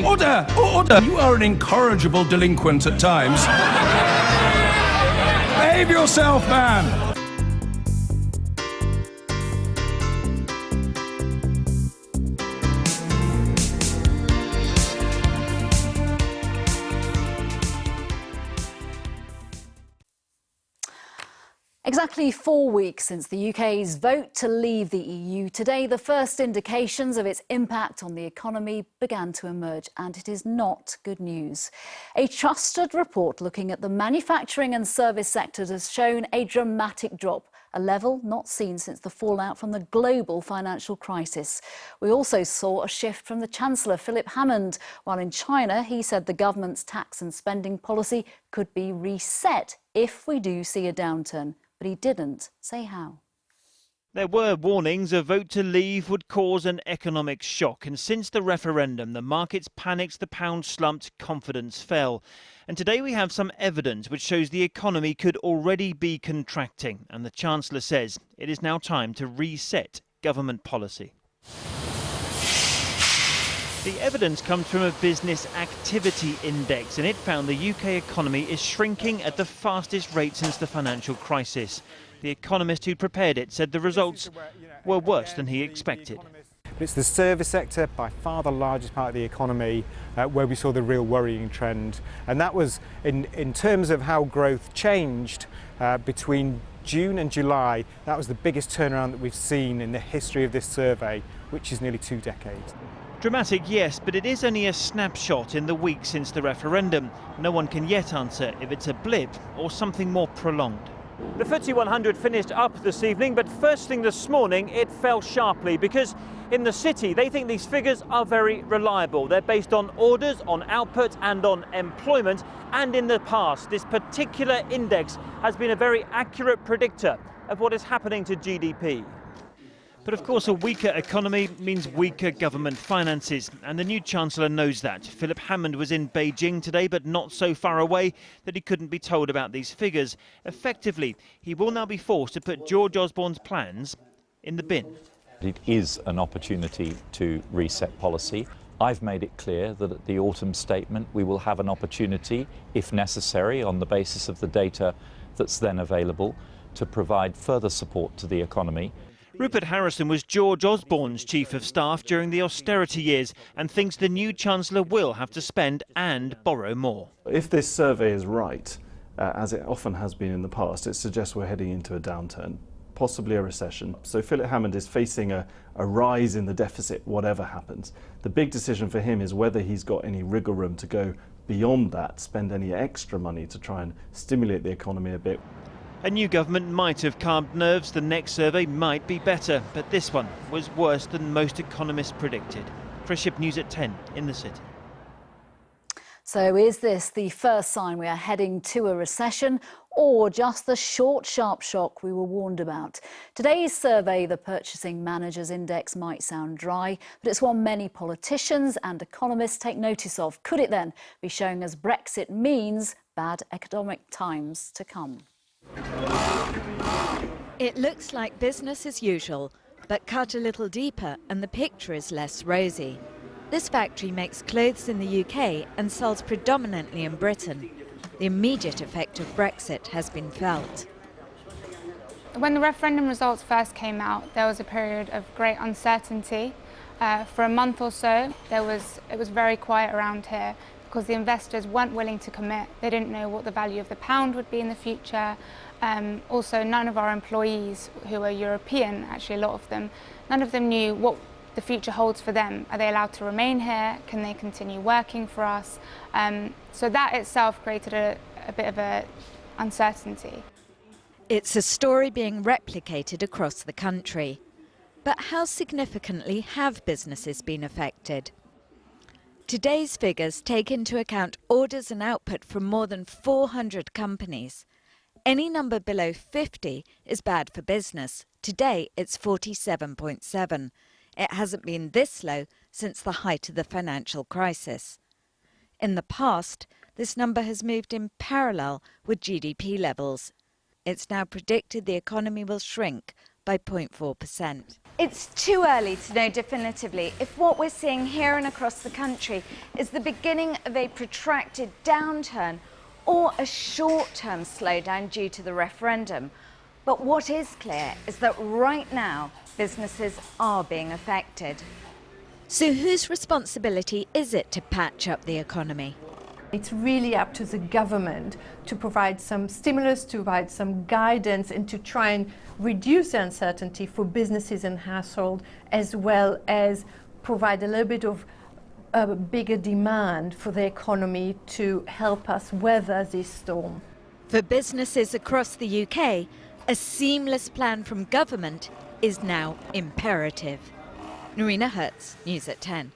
Order! Order! You are an incorrigible delinquent at times. Behave yourself, man! Exactly 4 weeks since the UK's vote to leave the EU, today the first indications of its impact on the economy began to emerge, and it is not good news. A trusted report looking at the manufacturing and service sectors has shown a dramatic drop, a level not seen since the fallout from the global financial crisis. We also saw a shift from the Chancellor, Philip Hammond. While in China, he said the government's tax and spending policy could be reset if we do see a downturn. But he didn't say how. There were warnings a vote to leave would cause an economic shock, and since the referendum the markets panicked, the pound slumped, confidence fell. And today we have some evidence which shows the economy could already be contracting, and the Chancellor says it is now time to reset government policy. The evidence comes from a business activity index, and it found the UK economy is shrinking at the fastest rate since the financial crisis. The economist who prepared it said the results were worse than he expected. It's the service sector, by far the largest part of the economy, where we saw the real worrying trend. And that was in terms of how growth changed between June and July. That was the biggest turnaround that we've seen in the history of this survey, which is nearly 2 decades. Dramatic, yes, but it is only a snapshot in the week since the referendum. No one can yet answer if it's a blip or something more prolonged. The FTSE 100 finished up this evening, but first thing this morning it fell sharply because in the city they think these figures are very reliable. They're based on orders, on output and on employment, and in the past this particular index has been a very accurate predictor of what is happening to GDP. But of course a weaker economy means weaker government finances, and the new Chancellor knows that. Philip Hammond was in Beijing today, but not so far away that he couldn't be told about these figures. Effectively, he will now be forced to put George Osborne's plans in the bin. It is an opportunity to reset policy. I've made it clear that at the autumn statement we will have an opportunity, if necessary, on the basis of the data that's then available, to provide further support to the economy. Rupert Harrison was George Osborne's Chief of Staff during the austerity years and thinks the new Chancellor will have to spend and borrow more. If this survey is right, as it often has been in the past, it suggests we're heading into a downturn, possibly a recession. So Philip Hammond is facing a rise in the deficit, whatever happens. The big decision for him is whether he's got any wriggle room to go beyond that, spend any extra money to try and stimulate the economy a bit. A new government might have calmed nerves, the next survey might be better, but this one was worse than most economists predicted. Chris Ship, News at 10 in the city. So is this the first sign we are heading to a recession, or just the short, sharp shock we were warned about? Today's survey, the Purchasing Managers Index, might sound dry, but it's one many politicians and economists take notice of. Could it then be showing us Brexit means bad economic times to come? It looks like business as usual, but cut a little deeper and the picture is less rosy. This factory makes clothes in the UK and sells predominantly in Britain. The immediate effect of Brexit has been felt. When the referendum results first came out, there was a period of great uncertainty. For a month or so, it was very quiet around here because the investors weren't willing to commit. They didn't know what the value of the pound would be in the future. Also, none of our employees, who are European, actually a lot of them, none of them knew what the future holds for them. Are they allowed to remain here? Can they continue working for us? So that itself created a bit of an uncertainty. It's a story being replicated across the country. But how significantly have businesses been affected? Today's figures take into account orders and output from more than 400 companies. Any number below 50 is bad for business. Today it's 47.7. It hasn't been this low since the height of the financial crisis. In the past, this number has moved in parallel with GDP levels. It's now predicted the economy will shrink by 0.4%. It's too early to know definitively if what we're seeing here and across the country is the beginning of a protracted downturn or a short-term slowdown due to the referendum. But what is clear is that right now, businesses are being affected. So whose responsibility is it to patch up the economy? It's really up to the government to provide some stimulus, to provide some guidance, and to try and reduce the uncertainty for businesses and households, as well as provide a little bit of a bigger demand for the economy to help us weather this storm. For businesses across the UK, a seamless plan from government is now imperative. Norina Hertz, News at 10.